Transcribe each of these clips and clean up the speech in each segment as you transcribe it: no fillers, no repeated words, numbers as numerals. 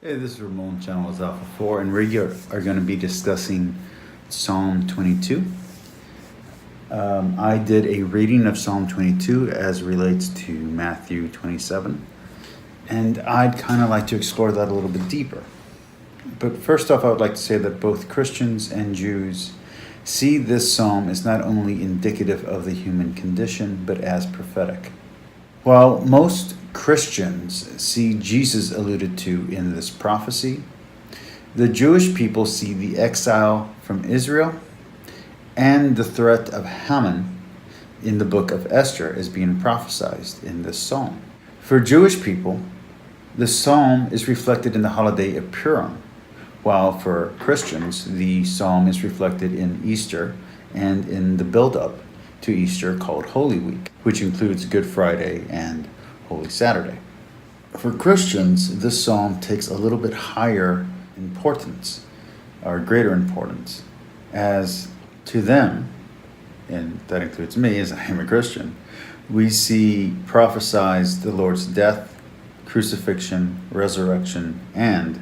Hey, this is Ramon, channel is Alpha 4, and we are going to be discussing Psalm 22. I did a reading of Psalm 22 as relates to Matthew 27, and I'd kind of like to explore that a little bit deeper. But first off, I would like to say that both Christians and Jews see this psalm as not only indicative of the human condition, but as prophetic. While most Christians see Jesus alluded to in this prophecy, the Jewish people see the exile from Israel and the threat of Haman in the book of Esther as being prophesied in this psalm. For Jewish people, the psalm is reflected in the holiday of Purim, while for Christians, the psalm is reflected in Easter and in the build-up to Easter called Holy Week, which includes Good Friday and Holy Saturday. For Christians, this psalm takes a little bit higher importance, or greater importance, as to them, and that includes me as I am a Christian, we see prophesied the Lord's death, crucifixion, resurrection, and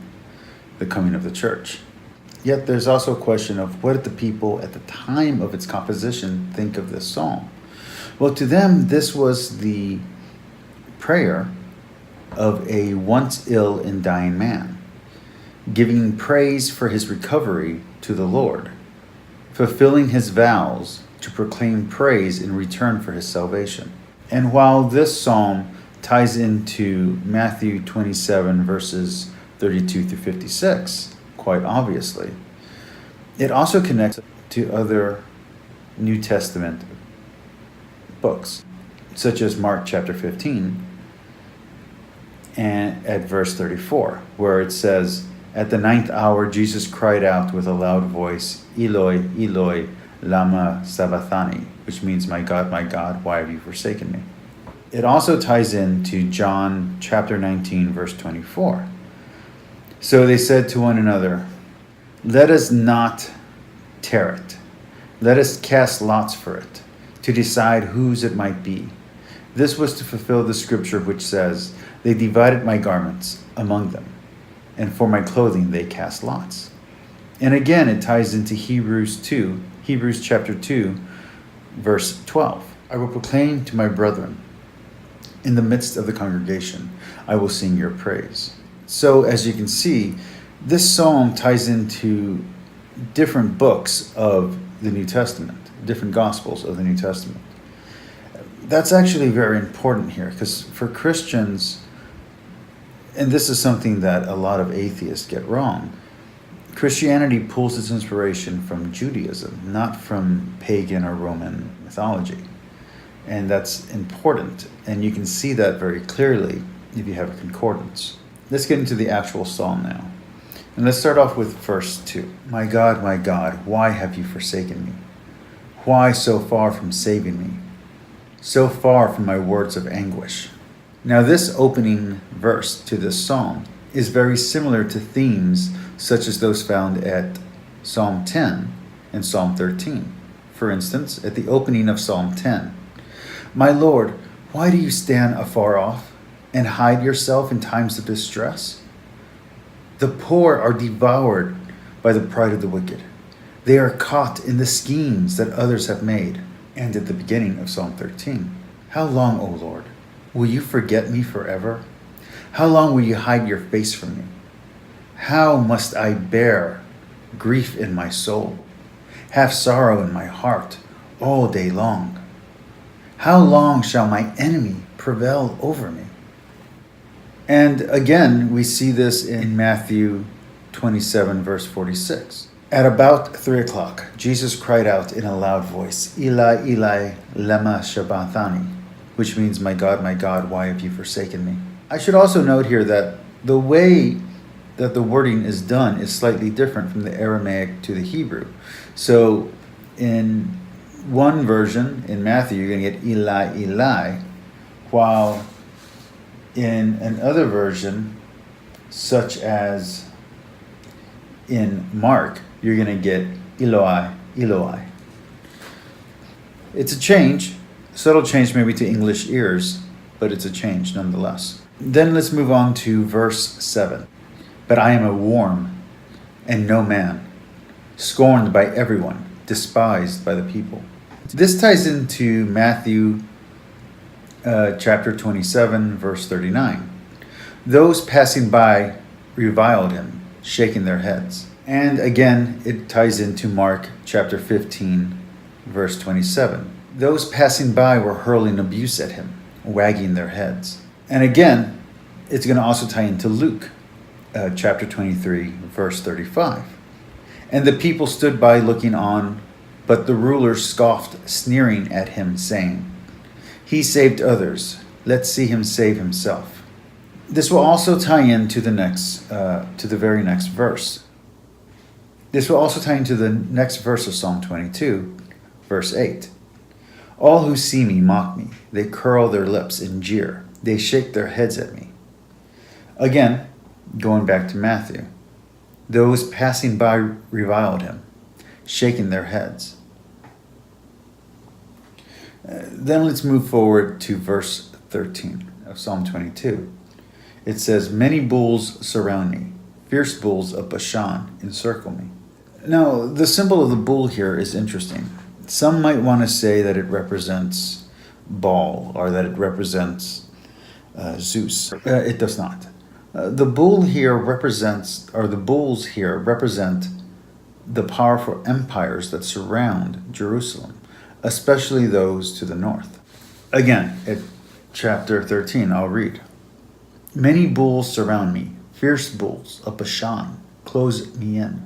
the coming of the church. Yet there's also a question of what did the people at the time of its composition think of this psalm? Well, to them, this was the prayer of a once ill and dying man, giving praise for his recovery to the Lord, fulfilling his vows to proclaim praise in return for his salvation. And while this psalm ties into Matthew 27 verses 32 through 56, quite obviously, it also connects to other New Testament books, such as Mark chapter 15 and at verse 34, where it says, "At the ninth hour Jesus cried out with a loud voice, Eloi, Eloi, lama sabachthani," which means, my God, why have you forsaken me?" It also ties into John chapter 19, verse 24. "So they said to one another, let us not tear it. Let us cast lots for it, to decide whose it might be. This was to fulfill the scripture which says, they divided my garments among them, and for my clothing they cast lots." And again, it ties into Hebrews chapter 2, verse 12. "I will proclaim to my brethren, in the midst of the congregation, I will sing your praise." So as you can see, this psalm ties into different books of the New Testament, different Gospels of the New Testament. That's actually very important here, because for Christians, and this is something that a lot of atheists get wrong, Christianity pulls its inspiration from Judaism, not from pagan or Roman mythology. And that's important, and you can see that very clearly if you have a concordance. Let's get into the actual psalm now. And let's start off with verse 2. my God, why have you forsaken me? Why so far from saving me? So far from my words of anguish." Now this opening verse to this psalm is very similar to themes such as those found at Psalm 10 and Psalm 13. For instance, at the opening of Psalm 10, "My Lord, why do you stand afar off and hide yourself in times of distress? The poor are devoured by the pride of the wicked. They are caught in the schemes that others have made." And at the beginning of Psalm 13, "How long, O Lord, will you forget me forever? How long will you hide your face from me? How must I bear grief in my soul, have sorrow in my heart all day long? How long shall my enemy prevail over me?" And again, we see this in Matthew 27, verse 46. "At about 3 o'clock, Jesus cried out in a loud voice, Eli, Eli, lema sabachthani," which means, my God, why have you forsaken me?" I should also note here that the way that the wording is done is slightly different from the Aramaic to the Hebrew. So in one version, in Matthew, you're going to get Eli, Eli, while in another version, such as in Mark, you're going to get Eloi, Eloi. It's a change, subtle change maybe to English ears, but it's a change nonetheless. Then let's move on to verse 7. but I am a worm and no man, scorned by everyone, despised by the people. This ties into Matthew chapter 27, verse 39. Those passing by reviled him, shaking their heads. And again, it ties into Mark chapter 15, verse 27. Those passing by were hurling abuse at him, wagging their heads. And again, it's going to also tie into Luke chapter 23, verse 35. And the people stood by looking on, but the rulers scoffed, sneering at him, saying, "He saved others. Let's see him save himself." This will also tie into the very next verse. This will also tie into the next verse of Psalm 22, verse 8. All who see me mock me. They curl their lips and jeer. They shake their heads at me. Again, going back to Matthew. Those passing by reviled him, shaking their heads. Then let's move forward to verse 13 of Psalm 22. It says, "Many bulls surround me. Fierce bulls of Bashan encircle me." Now, the symbol of the bull here is interesting. Some might want to say that it represents Baal or that it represents Zeus. It does not. The bulls here represent the powerful empires that surround Jerusalem, especially those to the north. Again, at chapter 13, I'll read. "Many bulls surround me, fierce bulls of Bashan close me in."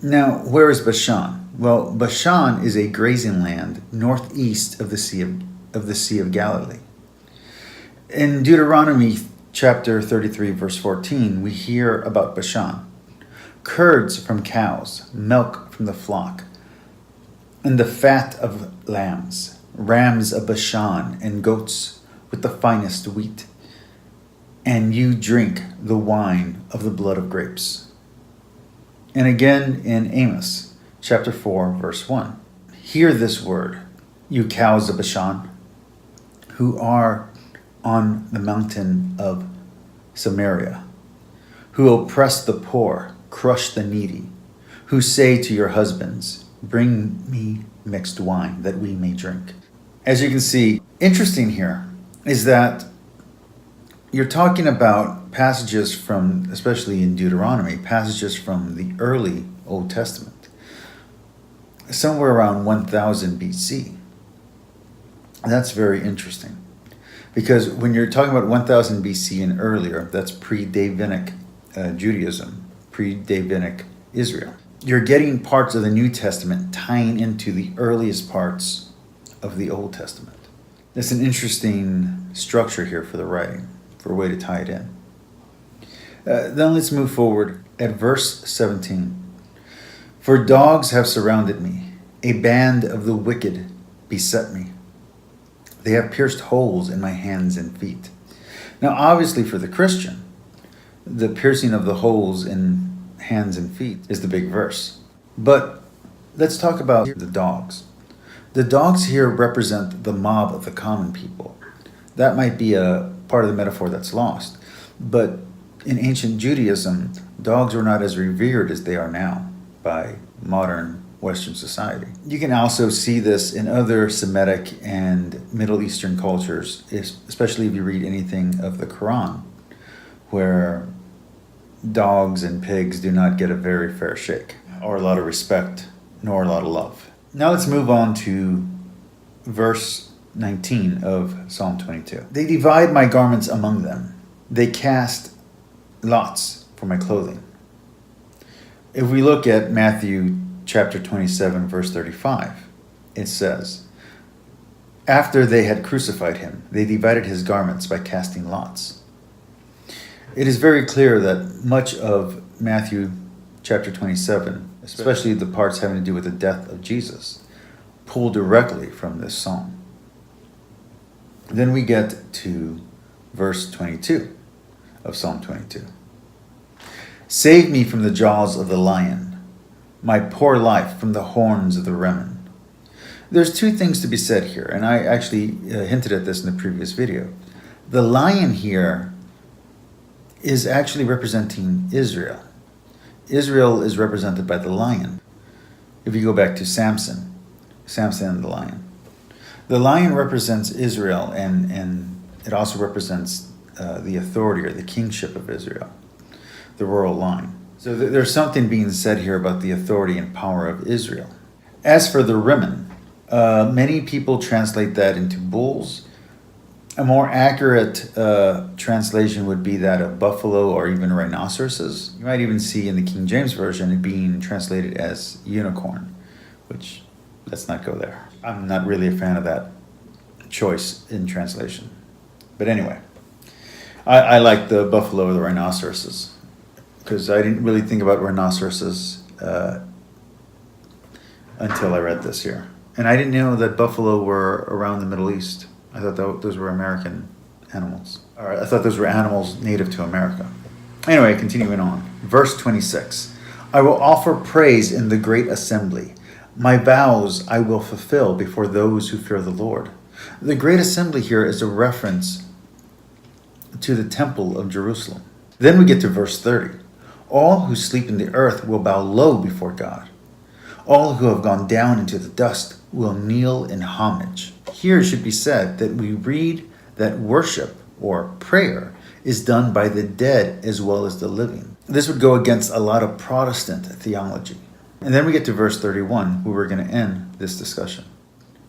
Now, where is Bashan? Well, Bashan is a grazing land northeast of the Sea of Galilee. In Deuteronomy chapter 33, verse 14, we hear about Bashan. Curds from cows, milk from the flock, and the fat of lambs, rams of Bashan, and goats with the finest wheat. And you drink the wine of the blood of grapes. And again in Amos chapter 4, verse 1. Hear this word, you cows of Bashan, who are on the mountain of Samaria, who oppress the poor, crush the needy, who say to your husbands, bring me mixed wine that we may drink. As you can see, interesting here is that you're talking about passages from, especially in Deuteronomy, passages from the early Old Testament, somewhere around 1000 BC. That's very interesting. Because when you're talking about 1000 BC and earlier, that's pre-Davidic Judaism, pre-Davidic Israel. You're getting parts of the New Testament tying into the earliest parts of the Old Testament. That's an interesting structure here for the writing, for a way to tie it in. Then let's move forward at verse 17. "For dogs have surrounded me, a band of the wicked beset me. They have pierced holes in my hands and feet." Now, obviously for the Christian, the piercing of the holes in hands and feet is the big verse. But let's talk about the dogs. The dogs here represent the mob of the common people. That might be a part of the metaphor that's lost. But in ancient Judaism, dogs were not as revered as they are now by modern Western society. You can also see this in other Semitic and Middle Eastern cultures, especially if you read anything of the Quran, where dogs and pigs do not get a very fair shake, or a lot of respect, nor a lot of love. Now let's move on to verse 19 of Psalm 22. "They divide my garments among them. They cast lots for my clothing." If we look at Matthew chapter 27, verse 35, it says, "After they had crucified him, they divided his garments by casting lots." It is very clear that much of Matthew chapter 27, especially the parts having to do with the death of Jesus, pull directly from this psalm. Then we get to verse 22 of Psalm 22. "Save me from the jaws of the lion, my poor life from the horns of the Remen." There's two things to be said here, and I actually hinted at this in the previous video. The lion here is actually representing Israel. Israel is represented by the lion. If you go back to Samson and the lion. The lion represents Israel, and it also represents the authority or the kingship of Israel, the royal line. So there's something being said here about the authority and power of Israel. As for the rimmon, many people translate that into bulls. A more accurate translation would be that of buffalo or even rhinoceroses. You might even see in the King James Version it being translated as unicorn, which, let's not go there. I'm not really a fan of that choice in translation. But anyway, I like the buffalo or the rhinoceroses, because I didn't really think about rhinoceroses until I read this here. And I didn't know that buffalo were around the Middle East. I thought those were American animals. Or I thought those were animals native to America. Anyway, continuing on. Verse 26. I will offer praise in the great assembly. My vows I will fulfill before those who fear the Lord. The great assembly here is a reference to the temple of Jerusalem. Then we get to verse 30. All who sleep in the earth will bow low before God. All who have gone down into the dust will kneel in homage. Here it should be said that we read that worship or prayer is done by the dead as well as the living. This would go against a lot of Protestant theology. And then we get to verse 31, where we're going to end this discussion.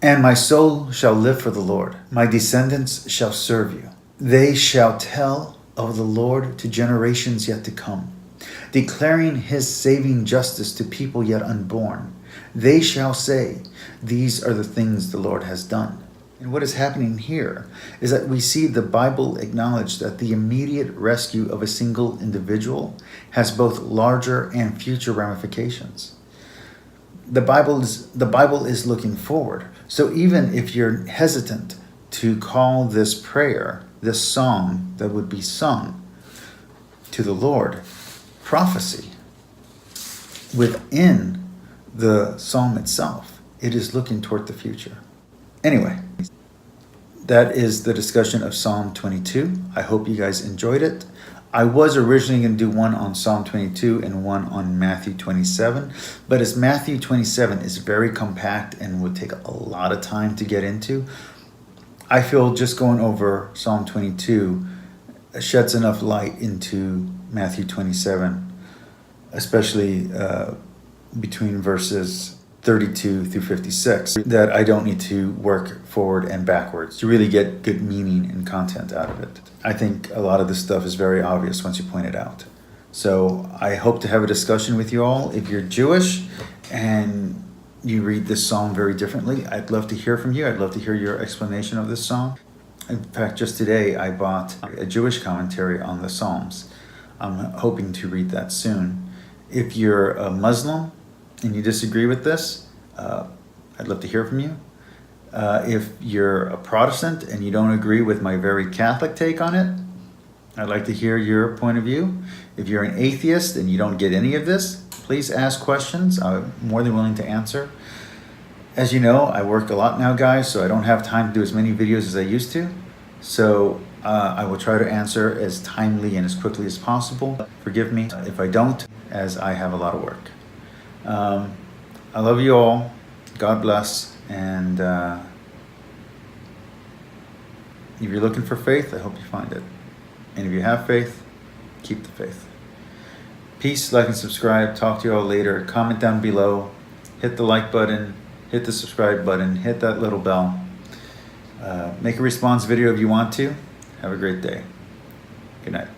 And my soul shall live for the Lord. My descendants shall serve you. They shall tell of the Lord to generations yet to come, declaring his saving justice to people yet unborn. They shall say, these are the things the Lord has done. And what is happening here is that we see the Bible acknowledge that the immediate rescue of a single individual has both larger and future ramifications. The Bible is looking forward. So even if you're hesitant to call this prayer, this song that would be sung to the Lord, prophecy, within the psalm itself, it is looking toward the future. Anyway, that is the discussion of Psalm 22. I hope you guys enjoyed it. I was originally going to do one on Psalm 22 and one on Matthew 27, but as Matthew 27 is very compact and would take a lot of time to get into, I feel just going over Psalm 22 sheds enough light into Matthew 27, especially between verses 32 through 56, that I don't need to work forward and backwards to really get good meaning and content out of it. I think a lot of this stuff is very obvious once you point it out. So I hope to have a discussion with you all. If you're Jewish and you read this psalm very differently, I'd love to hear from you. I'd love to hear your explanation of this psalm. In fact, just today I bought a Jewish commentary on the Psalms. I'm hoping to read that soon. If you're a Muslim and you disagree with this, I'd love to hear from you. If you're a Protestant and you don't agree with my very Catholic take on it, I'd like to hear your point of view. If you're an atheist and you don't get any of this, please ask questions. I'm more than willing to answer. As you know, I work a lot now, guys, so I don't have time to do as many videos as I used to. So I will try to answer as timely and as quickly as possible. Forgive me if I don't, as I have a lot of work. I love you all. God bless. And if you're looking for faith, I hope you find it. And if you have faith, keep the faith. Peace, like and subscribe. Talk to you all later. Comment down below. Hit the like button. Hit the subscribe button. Hit that little bell. Make a response video if you want to. Have a great day. Good night.